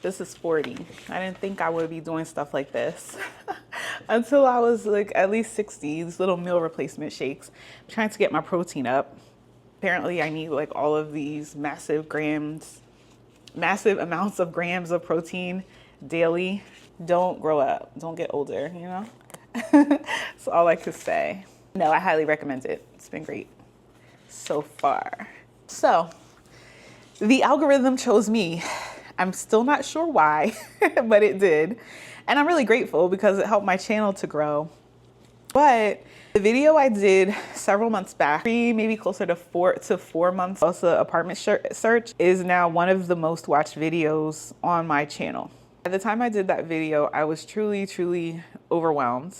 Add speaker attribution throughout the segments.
Speaker 1: This is 40. I didn't think I would be doing stuff like this until I was like at least 60. These little meal replacement shakes. I'm trying to get my protein up. Apparently I need like all of these massive amounts of grams of protein daily. Don't grow up, don't get older, you know? That's all I could say. No, I highly recommend it. It's been great so far. So the algorithm chose me. I'm still not sure why, but it did. And I'm really grateful because it helped my channel to grow. But the video I did several months back, maybe closer to 4 months, Tulsa Apartment Search, is now one of the most watched videos on my channel. At the time I did that video, I was truly, truly overwhelmed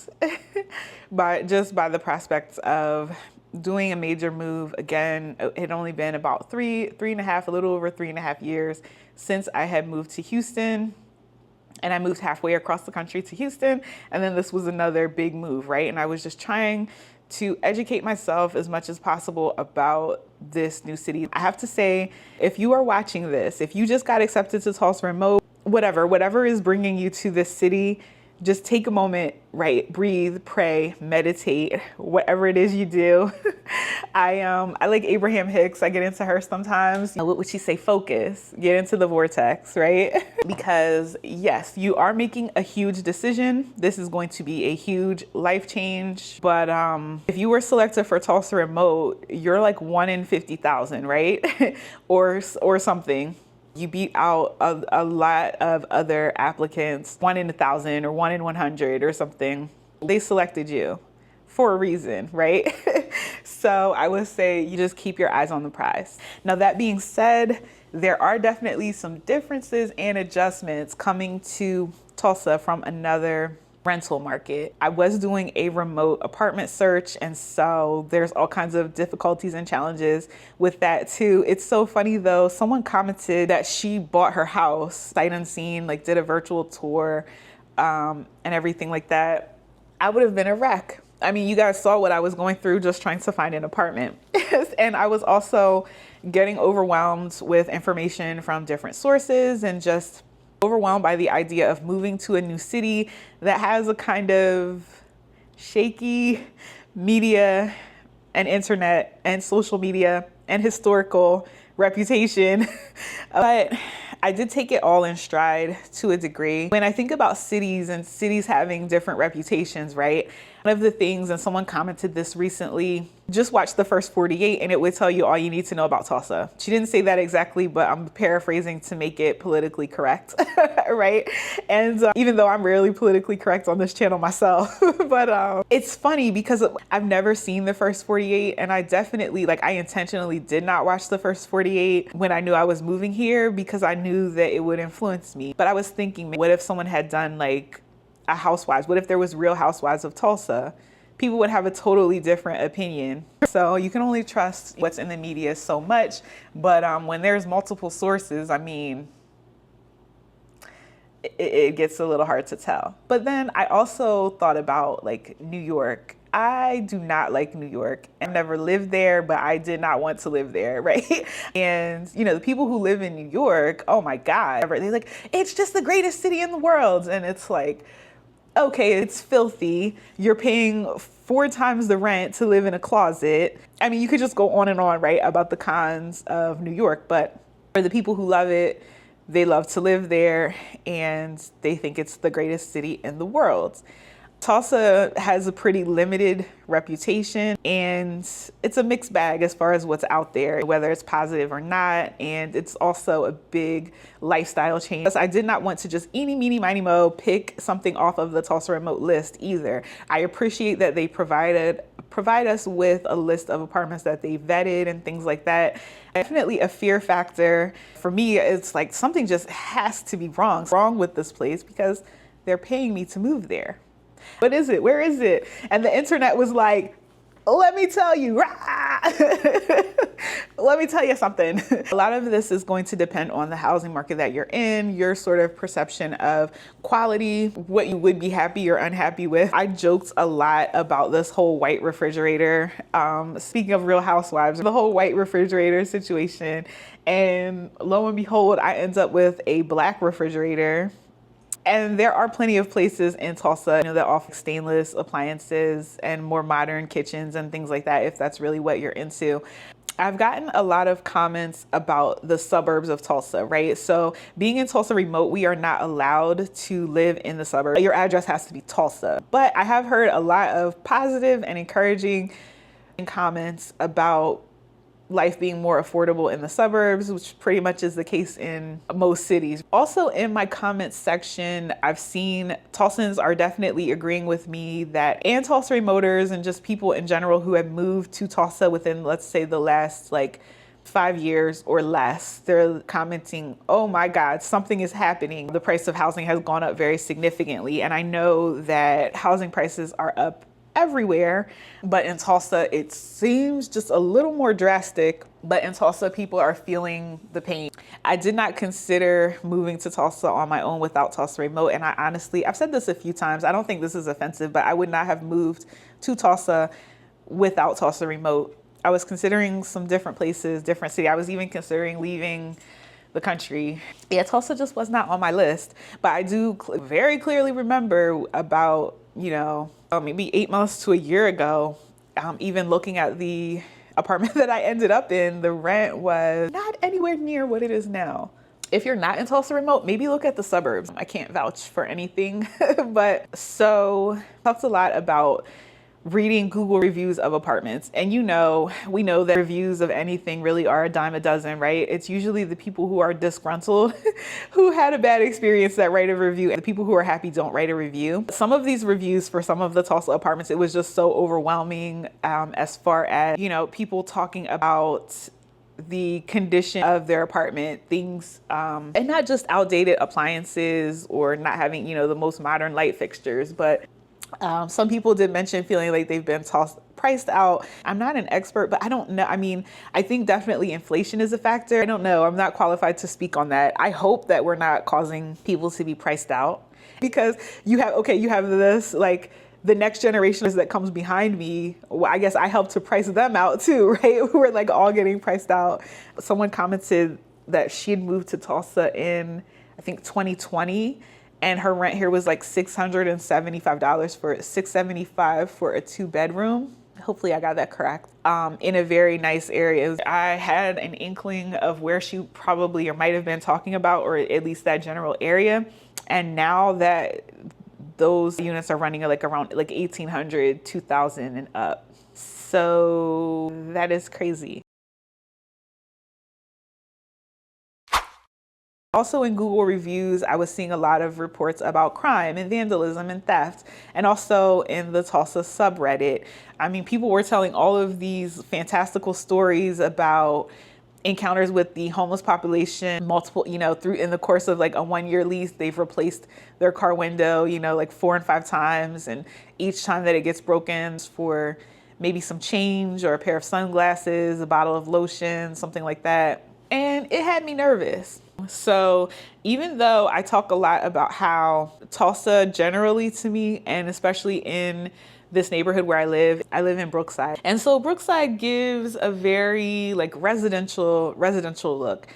Speaker 1: by the prospects of doing a major move. Again, it had only been about a little over 3.5 years since I had moved to Houston, and I moved halfway across the country to Houston. And then this was another big move, right? And I was just trying to educate myself as much as possible about this new city. I have to say, if you are watching this, if you just got accepted to Tulsa Remote, whatever is bringing you to this city, just take a moment, right? Breathe, pray, meditate, whatever it is you do. I like Abraham Hicks. I get into her sometimes. What would she say? Focus, get into the vortex, right? Because yes, you are making a huge decision. This is going to be a huge life change. But if you were selected for Tulsa Remote, you're like 1 in 50,000, right? or something. You beat out a lot of other applicants, 1 in 1,000 or 1 in 100 or something. They selected you for a reason, right? So I would say you just keep your eyes on the prize. Now, that being said, there are definitely some differences and adjustments coming to Tulsa from another rental market. I was doing a remote apartment search, and so there's all kinds of difficulties and challenges with that too. It's so funny though, someone commented that she bought her house sight unseen, like did a virtual tour and everything like that. I would have been a wreck. I mean, you guys saw what I was going through just trying to find an apartment. And I was also getting overwhelmed with information from different sources and just overwhelmed by the idea of moving to a new city that has a kind of shaky media and internet and social media and historical reputation. But I did take it all in stride to a degree. When I think about cities and cities having different reputations, right? One of the things, and someone commented this recently, just watch the first 48 and it would tell you all you need to know about Tulsa. She didn't say that exactly, but I'm paraphrasing to make it politically correct, right? And even though I'm rarely politically correct on this channel myself, but it's funny because I've never seen the first 48, and I definitely, I intentionally did not watch the first 48 when I knew I was moving here because I knew that it would influence me. But I was thinking, what if someone had done like a Housewives? What if there was Real Housewives of Tulsa? People would have a totally different opinion. So you can only trust what's in the media so much. But when there's multiple sources, I mean, it gets a little hard to tell. But then I also thought about like New York. I do not like New York. I've never lived there, but I did not want to live there, right? And the people who live in New York, oh my God, they're like, it's just the greatest city in the world. And it's like, okay, it's filthy. You're paying 4 times the rent to live in a closet. I mean, you could just go on and on, right, about the cons of New York. But for the people who love it, they love to live there and they think it's the greatest city in the world. Tulsa has a pretty limited reputation, and it's a mixed bag as far as what's out there, whether it's positive or not. And it's also a big lifestyle change. I did not want to just eeny, meeny, miny, mo pick something off of the Tulsa Remote list either. I appreciate that they provide us with a list of apartments that they vetted and things like that. Definitely a fear factor. For me, it's like something just has to be wrong with this place because they're paying me to move there. What is it? Where is it? And the internet was like, let me tell you, let me tell you something. A lot of this is going to depend on the housing market that you're in, your sort of perception of quality, what you would be happy or unhappy with. I joked a lot about this whole white refrigerator. Speaking of Real Housewives, the whole white refrigerator situation. And lo and behold, I end up with a black refrigerator. And there are plenty of places in Tulsa, that offer stainless appliances and more modern kitchens and things like that, if that's really what you're into. I've gotten a lot of comments about the suburbs of Tulsa, right? So being in Tulsa remote, we are not allowed to live in the suburbs. Your address has to be Tulsa. But I have heard a lot of positive and encouraging comments about life being more affordable in the suburbs, which pretty much is the case in most cities. Also in my comments section, I've seen Tulsans are definitely agreeing with me that, and Tulsa remoters and just people in general who have moved to Tulsa within, let's say, the last 5 years or less, they're commenting, oh my God, something is happening. The price of housing has gone up very significantly. And I know that housing prices are up everywhere, but in Tulsa, it seems just a little more drastic. But in Tulsa, people are feeling the pain. I did not consider moving to Tulsa on my own without Tulsa Remote. And I honestly, I've said this a few times, I don't think this is offensive, but I would not have moved to Tulsa without Tulsa Remote. I was considering some different places, different city. I was even considering leaving the country. Yeah, Tulsa just was not on my list, but I do very clearly remember about, maybe 8 months to a year ago, even looking at the apartment that I ended up in, the rent was not anywhere near what it is now. If you're not in Tulsa Remote, maybe look at the suburbs. I can't vouch for anything, but so talked a lot about reading Google reviews of apartments. And we know that reviews of anything really are a dime a dozen, right? It's usually the people who are disgruntled, who had a bad experience that write a review. And the people who are happy don't write a review. Some of these reviews for some of the Tulsa apartments, it was just so overwhelming as far as, people talking about the condition of their apartment, things, and not just outdated appliances or not having, the most modern light fixtures, but some people did mention feeling like they've been priced out. I'm not an expert, but I don't know. I mean, I think definitely inflation is a factor. I don't know. I'm not qualified to speak on that. I hope that we're not causing people to be priced out, because you have this, the next generation that comes behind me. Well, I guess I helped to price them out too, right? We're all getting priced out. Someone commented that she had moved to Tulsa in, I think, 2020. And her rent here was $675 for $675 for a 2-bedroom. Hopefully I got that correct. In a very nice area. I had an inkling of where she probably or might have been talking about, or at least that general area. And now that those units are running around $1,800, $2,000 and up. So that is crazy. Also in Google reviews, I was seeing a lot of reports about crime and vandalism and theft, and also in the Tulsa subreddit. I mean, people were telling all of these fantastical stories about encounters with the homeless population, multiple, through in the course of a 1-year lease, they've replaced their car window, 4 and 5 times. And each time that it gets broken for maybe some change or a pair of sunglasses, a bottle of lotion, something like that. And it had me nervous. So even though I talk a lot about how Tulsa generally to me, and especially in this neighborhood where I live in Brookside. And so Brookside gives a very residential look.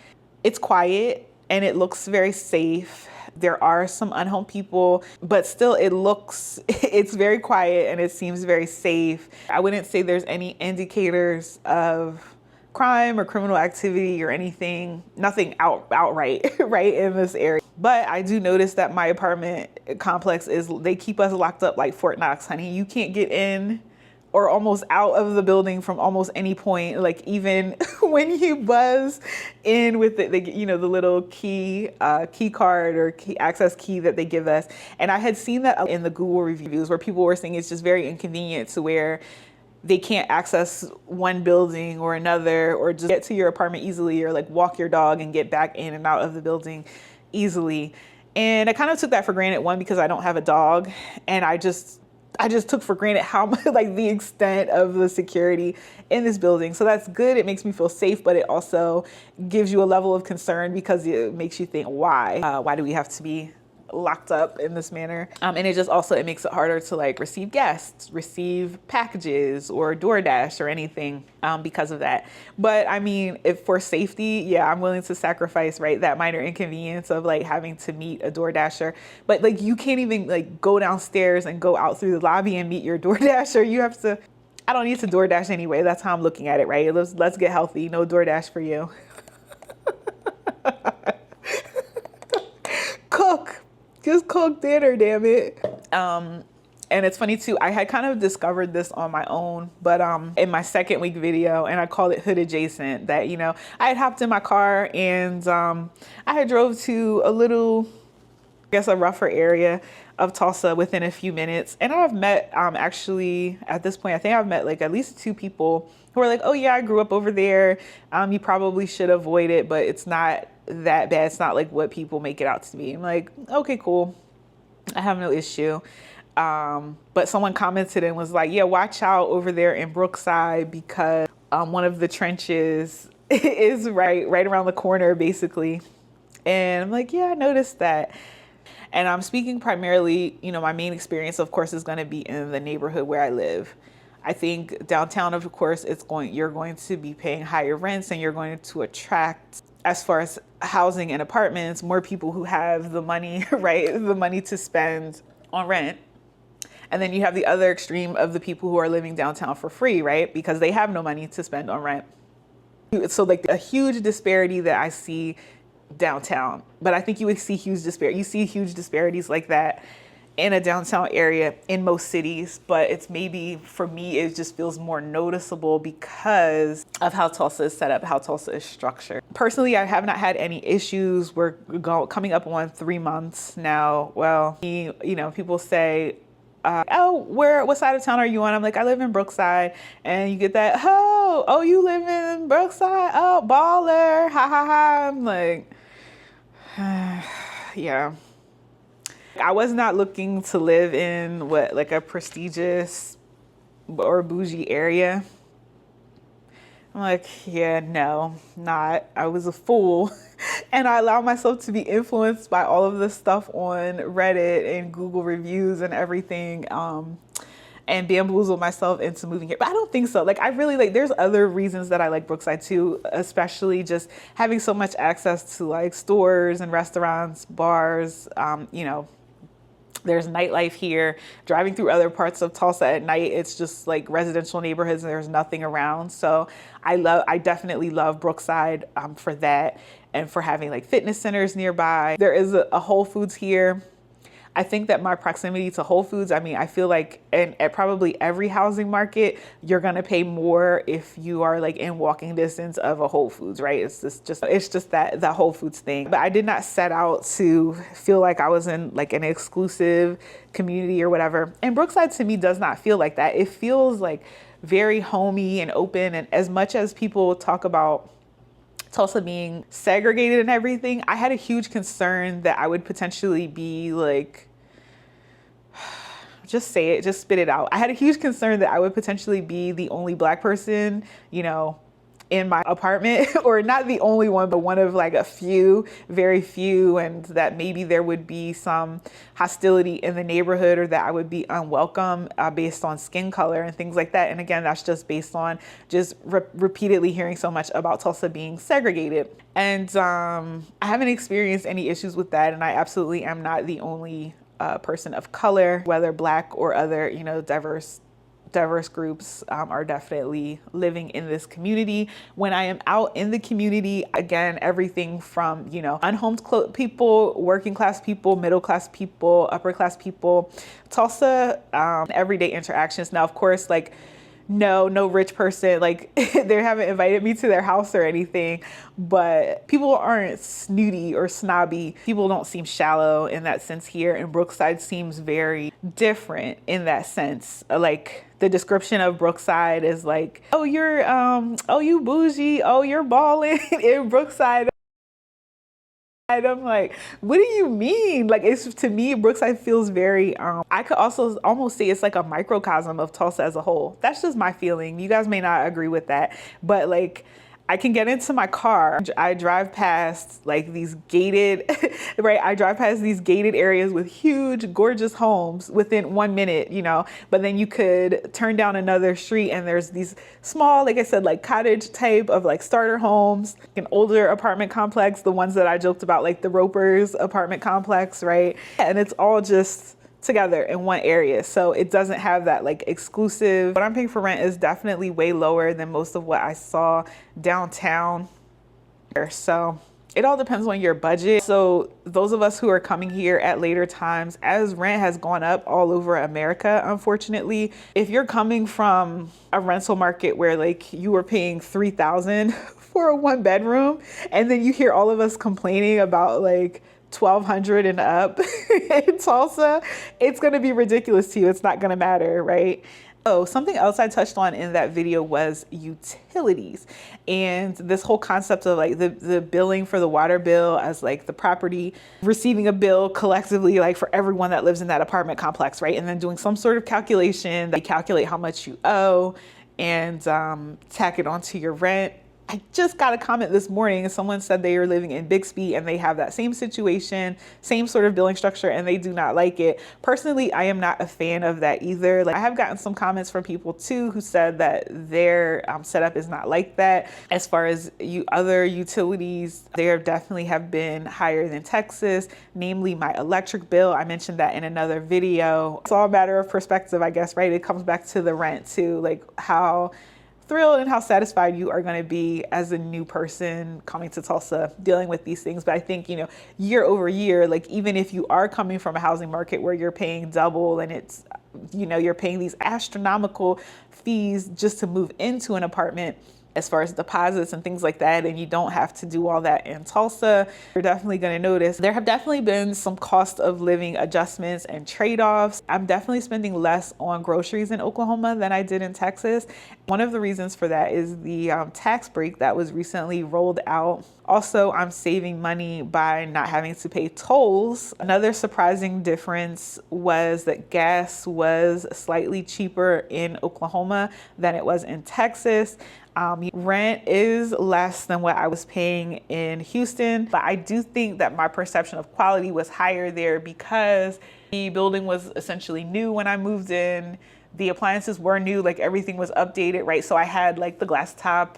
Speaker 1: It's quiet and it looks very safe. There are some unhomed people, but still it's very quiet and it seems very safe. I wouldn't say there's any indicators of crime or criminal activity or anything, nothing outright right in this area. But I do notice that my apartment complex they keep us locked up like Fort Knox, honey. You can't get in or almost out of the building from almost any point. Even when you buzz in with the little key card or access key that they give us. And I had seen that in the Google reviews where people were saying it's just very inconvenient to where they can't access one building or another, or just get to your apartment easily, or walk your dog and get back in and out of the building easily. And I kind of took that for granted, one, because I don't have a dog, and I just took for granted how much, the extent of the security in this building. So that's good. It makes me feel safe, but it also gives you a level of concern because it makes you think, why do we have to be locked up in this manner. And it just also, it makes it harder to like receive guests, receive packages or DoorDash or anything because of that. But I mean, if for safety, yeah, I'm willing to sacrifice, right, that minor inconvenience of like having to meet a DoorDasher. But like you can't even like go downstairs and go out through the lobby and meet your DoorDasher. You have to, I don't need to DoorDash anyway. That's how I'm looking at it, right? Let's get healthy. No DoorDash for you. Cook. Just cook dinner, damn it. And it's funny too, I had kind of discovered this on my own, but in my second week video, and I called it hood adjacent, that, you know, I had hopped in my car and I had drove to a little, I guess, a rougher area of Tulsa within a few minutes. And I've met, actually, at this point, I think I've met like at least 2 people who are like, oh yeah, I grew up over there. You probably should avoid it, but it's not that bad. It's not like what people make it out to be. I'm like, okay, cool. I have no issue. But someone commented and was like, yeah, watch out over there in Brookside because one of the trenches is right around the corner, basically. And I'm like, yeah, I noticed that. And I'm speaking primarily, you know, my main experience, of course, is going to be in the neighborhood where I live. I think downtown, of course, you're going to be paying higher rents and you're going to attract, as far as housing and apartments, more people who have the money, right? The money to spend on rent. And then you have the other extreme of the people who are living downtown for free, right? Because they have no money to spend on rent. So like a huge disparity that I see downtown, but I think you would see huge disparities like that in a downtown area in most cities, but it's maybe, for me, it just feels more noticeable because of how Tulsa is set up, how Tulsa is structured. Personally, I have not had any issues. We're coming up on 3 months now. Well, you know, people say, oh, what side of town are you on? I'm like, I live in Brookside. And you get that, oh, you live in Brookside? Oh, baller, ha ha ha. I'm like, yeah. I was not looking to live in like a prestigious or bougie area. I'm like, yeah, no, not. I was a fool. And I allowed myself to be influenced by all of this stuff on Reddit and Google reviews and everything, and bamboozled myself into moving here. But I don't think so. Like, I really like, there's other reasons that I like Brookside too, especially just having so much access to like stores and restaurants, bars, you know, there's nightlife here. Driving through other parts of Tulsa at night, it's just like residential neighborhoods and there's nothing around. So I definitely love Brookside for that, and for having like fitness centers nearby. There is a Whole Foods here. I think that my proximity to Whole Foods, I mean, I feel like at probably every housing market, you're going to pay more if you are like in walking distance of a Whole Foods, right? It's just that Whole Foods thing. But I did not set out to feel like I was in like an exclusive community or whatever. And Brookside to me does not feel like that. It feels like very homey and open. And as much as people talk about Tulsa being segregated and everything, I had a huge concern that I would potentially be like, just say it, just spit it out. I had a huge concern that I would potentially be the only Black person, you know, in my apartment, or not the only one, but one of like a few, very few, and that maybe there would be some hostility in the neighborhood, or that I would be unwelcome based on skin color and things like that. And again, that's just based on just repeatedly hearing so much about Tulsa being segregated. And I haven't experienced any issues with that. And I absolutely am not the only person of color, whether Black or other, you know, diverse groups are definitely living in this community. When I am out in the community, again, everything from, you know, unhomed people, working class people, middle class people, upper class people, Tulsa, everyday interactions. Now, of course, like, no rich person, like they haven't invited me to their house or anything, but people aren't snooty or snobby. People don't seem shallow in that sense here. And Brookside seems very different in that sense. Like the description of Brookside is like, oh, you bougie. Oh, you're Ballin in Brookside. And I'm like, what do you mean? Like, it's, to me, Brookside feels very, I could also almost say it's like a microcosm of Tulsa as a whole. That's just my feeling. You guys may not agree with that, but like, I can get into my car. I drive past like these gated, right? I drive past these gated areas with huge, gorgeous homes within 1 minute, you know, but then you could turn down another street and there's these small, like I said, like cottage type of like starter homes, an older apartment complex, the ones that I joked about, like the Ropers apartment complex, right? And it's all just together in one area. So it doesn't have that like exclusive. What I'm paying for rent is definitely way lower than most of what I saw downtown. So it all depends on your budget. So those of us who are coming here at later times, as rent has gone up all over America, unfortunately, if you're coming from a rental market where like you were paying $3,000 for a 1-bedroom, and then you hear all of us complaining about like $1,200 and up in Tulsa, it's going to be ridiculous to you. It's not going to matter, right? Oh, something else I touched on in that video was utilities, and this whole concept of like the billing for the water bill as like the property receiving a bill collectively, like for everyone that lives in that apartment complex, right? And then doing some sort of calculation. They calculate how much you owe and tack it onto your rent. I just got a comment this morning and someone said they are living in Bixby and they have that same situation, same sort of billing structure, and they do not like it. Personally, I am not a fan of that either. Like, I have gotten some comments from people too who said that their setup is not like that. As far as other utilities, there definitely have been higher than Texas, namely my electric bill. I mentioned that in another video. It's all a matter of perspective, I guess, right? It comes back to the rent too, like how thrilled and how satisfied you are going to be as a new person coming to Tulsa dealing with these things. But I think, you know, year over year, like even if you are coming from a housing market where you're paying double and it's, you know, you're paying these astronomical fees just to move into an apartment as far as deposits and things like that, and you don't have to do all that in Tulsa, you're definitely going to notice there have definitely been some cost of living adjustments and trade-offs. I'm definitely spending less on groceries in Oklahoma than I did in Texas. One of the reasons for that is the tax break that was recently rolled out. Also, I'm saving money by not having to pay tolls. Another surprising difference was that gas was slightly cheaper in Oklahoma than it was in Texas. Rent is less than what I was paying in Houston, but I do think that my perception of quality was higher there because the building was essentially new when I moved in. The appliances were new, like everything was updated, right? So I had like the glass top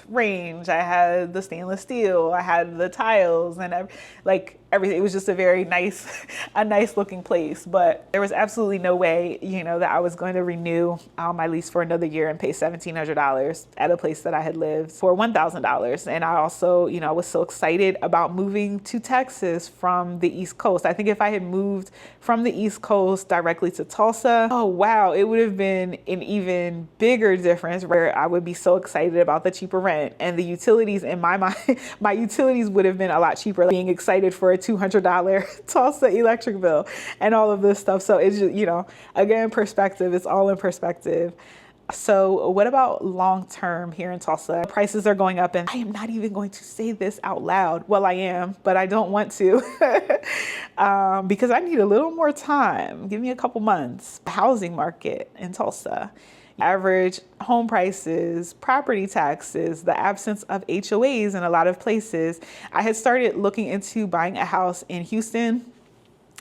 Speaker 1: range, I had the stainless steel, I had the tiles and like everything. It was just a very nice, a nice looking place, but there was absolutely no way, you know, that I was going to renew my lease for another year and pay $1,700 at a place that I had lived for $1,000. And I also, you know, I was so excited about moving to Texas from the East Coast. I think if I had moved from the East Coast directly to Tulsa, oh wow, it would have been an even bigger difference where I would be so excited about the cheaper rent and the utilities. In my mind, my utilities would have been a lot cheaper, like being excited for a $200 Tulsa electric bill and all of this stuff. So it's just, you know, again, perspective, it's all in perspective. So what about long-term here in Tulsa? Prices are going up, and I am not even going to say this out loud. Well, I am, but I don't want to because I need a little more time. Give me a couple months. The housing market in Tulsa. Average home prices, property taxes, the absence of HOAs in a lot of places. I had started looking into buying a house in Houston,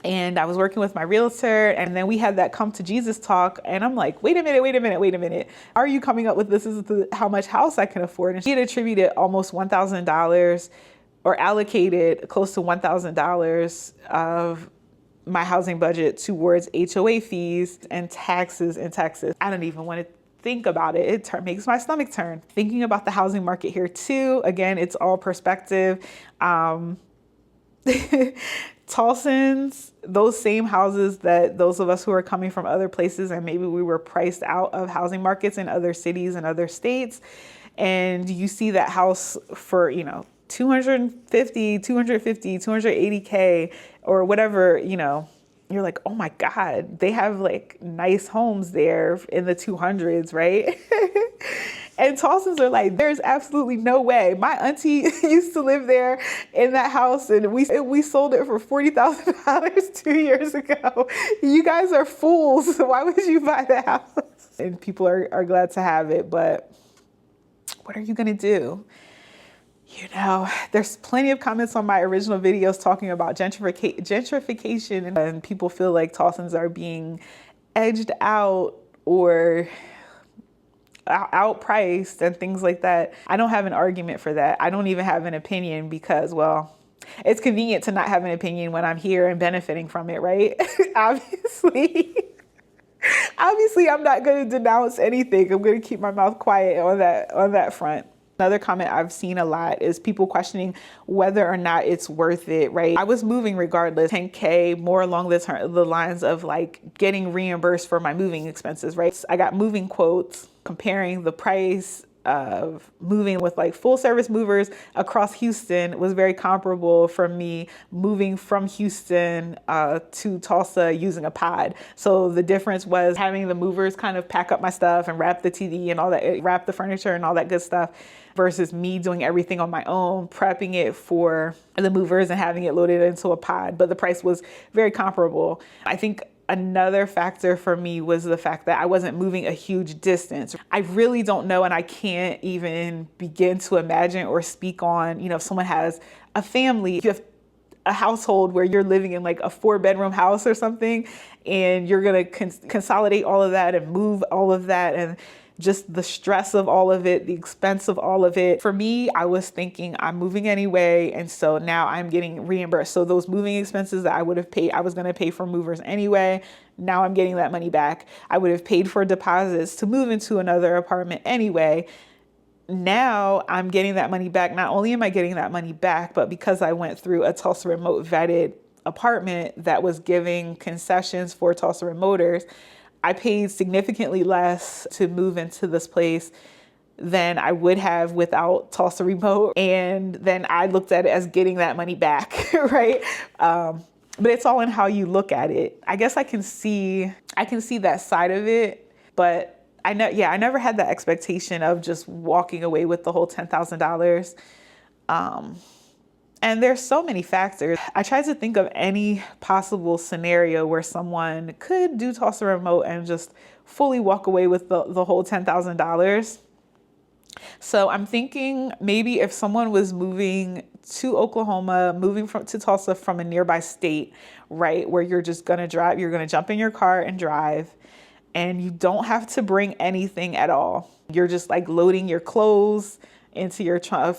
Speaker 1: and I was working with my realtor, and then we had that come to Jesus talk, and I'm like, wait a minute. Are you coming up with this is how much house I can afford? And she had attributed almost $1,000 or allocated close to $1,000 of my housing budget towards HOA fees and taxes in Texas. I don't even want to think about it. It makes my stomach turn. Thinking about the housing market here too. Again, it's all perspective. Tulsans, those same houses that those of us who are coming from other places and maybe we were priced out of housing markets in other cities and other states, and you see that house for, you know, 280K or whatever, you know, you're like, oh my God, they have like nice homes there in the 200s, right? And Tulsans are like, there's absolutely no way. My auntie used to live there in that house, and we sold it for $40,000 2 years ago. You guys are fools. Why would you buy the house? And people are glad to have it, but what are you gonna do? You know, there's plenty of comments on my original videos talking about gentrification and people feel like Tulsans are being edged out or outpriced and things like that. I don't have an argument for that. I don't even have an opinion because, well, it's convenient to not have an opinion when I'm here and benefiting from it, right? Obviously. Obviously, I'm not going to denounce anything. I'm going to keep my mouth quiet on that front. Another comment I've seen a lot is people questioning whether or not it's worth it, right? I was moving regardless, 10K, more along the lines of like getting reimbursed for my moving expenses, right? I got moving quotes comparing the price of moving with like full service movers across Houston was very comparable for me moving from Houston to Tulsa using a pod. So the difference was having the movers kind of pack up my stuff and wrap the TV and all that, wrap the furniture and all that good stuff versus me doing everything on my own, prepping it for the movers and having it loaded into a pod. But the price was very comparable. I think another factor for me was the fact that I wasn't moving a huge distance. I really don't know, and I can't even begin to imagine or speak on, you know, if someone has a family, if you have a household where you're living in like a 4-bedroom house or something, and you're going to consolidate all of that and move all of that, and just the stress of all of it, the expense of all of it. For me, I was thinking I'm moving anyway. And so now I'm getting reimbursed. So those moving expenses that I would have paid, I was going to pay for movers anyway. Now I'm getting that money back. I would have paid for deposits to move into another apartment anyway. Now I'm getting that money back. Not only am I getting that money back, but because I went through a Tulsa remote vetted apartment that was giving concessions for Tulsa remoters, I paid significantly less to move into this place than I would have without Tulsa remote. And then I looked at it as getting that money back, right? But it's all in how you look at it. I guess I can see that side of it, but I never had that expectation of just walking away with the whole $10,000. And there's so many factors. I tried to think of any possible scenario where someone could do Tulsa remote and just fully walk away with the whole $10,000. So I'm thinking maybe if someone was moving to Oklahoma, moving to Tulsa from a nearby state, right, where you're just going to drive, you're going to jump in your car and drive, and you don't have to bring anything at all. You're just like loading your clothes into your trunk,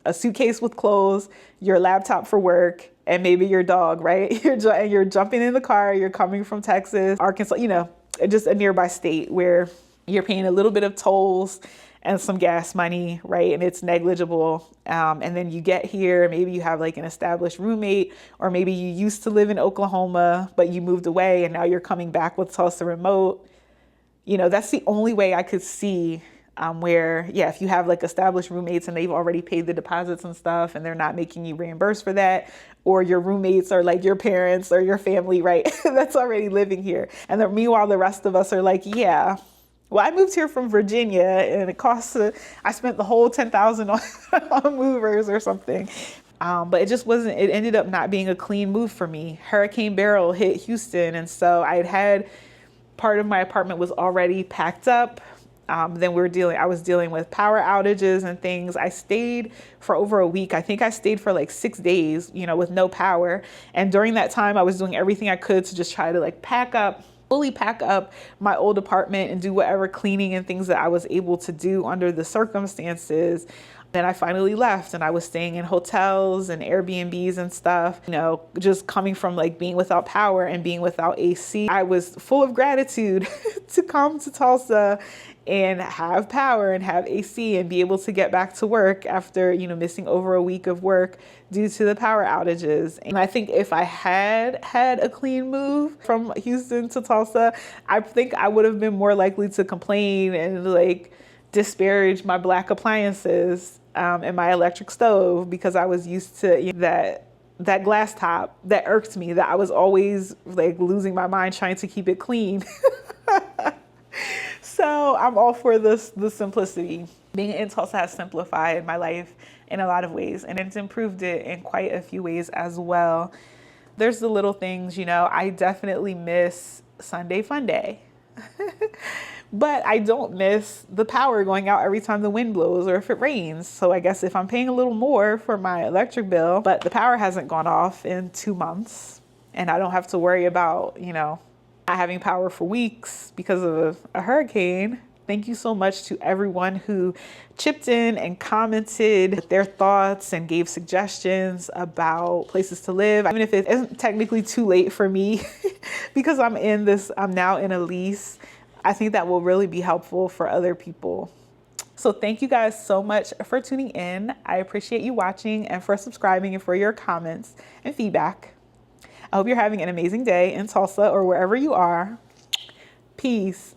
Speaker 1: a suitcase with clothes, your laptop for work, and maybe your dog, right? You're jumping in the car, you're coming from Texas, Arkansas, you know, just a nearby state where you're paying a little bit of tolls and some gas money, right? And it's negligible. And then you get here, maybe you have like an established roommate, or maybe you used to live in Oklahoma, but you moved away and now you're coming back with Tulsa remote. You know, that's the only way I could see where, if you have like established roommates and they've already paid the deposits and stuff and they're not making you reimburse for that, or your roommates are like your parents or your family, right? That's already living here. And then meanwhile, the rest of us are like, well, I moved here from Virginia and it costs, I spent the whole $10,000 on movers or something. But it just wasn't, it ended up not being a clean move for me. Hurricane Beryl hit Houston. And so had part of my apartment was already packed up. Then I was dealing with power outages and things. I stayed for over a week. I think I stayed for like 6 days, you know, with no power. And during that time, I was doing everything I could to just try to like fully pack up my old apartment and do whatever cleaning and things that I was able to do under the circumstances. Then I finally left and I was staying in hotels and Airbnbs and stuff, you know, just coming from like being without power and being without AC. I was full of gratitude to come to Tulsa and have power and have AC and be able to get back to work after, you know, missing over a week of work due to the power outages. And I think if I had a clean move from Houston to Tulsa, I think I would have been more likely to complain and like disparage my Black appliances and my electric stove, because I was used to that glass top that irked me, that I was always like losing my mind trying to keep it clean. So I'm all for the simplicity. Being in Tulsa has simplified my life in a lot of ways, and it's improved it in quite a few ways as well. There's the little things, you know, I definitely miss Sunday Fun Day. But I don't miss the power going out every time the wind blows or if it rains. So I guess if I'm paying a little more for my electric bill, but the power hasn't gone off in 2 months, and I don't have to worry about, not having power for weeks because of a hurricane. Thank you so much to everyone who chipped in and commented their thoughts and gave suggestions about places to live. Even if it isn't technically too late for me because I'm now in a lease, I think that will really be helpful for other people. So thank you guys so much for tuning in. I appreciate you watching and for subscribing and for your comments and feedback. I hope you're having an amazing day in Tulsa or wherever you are. Peace.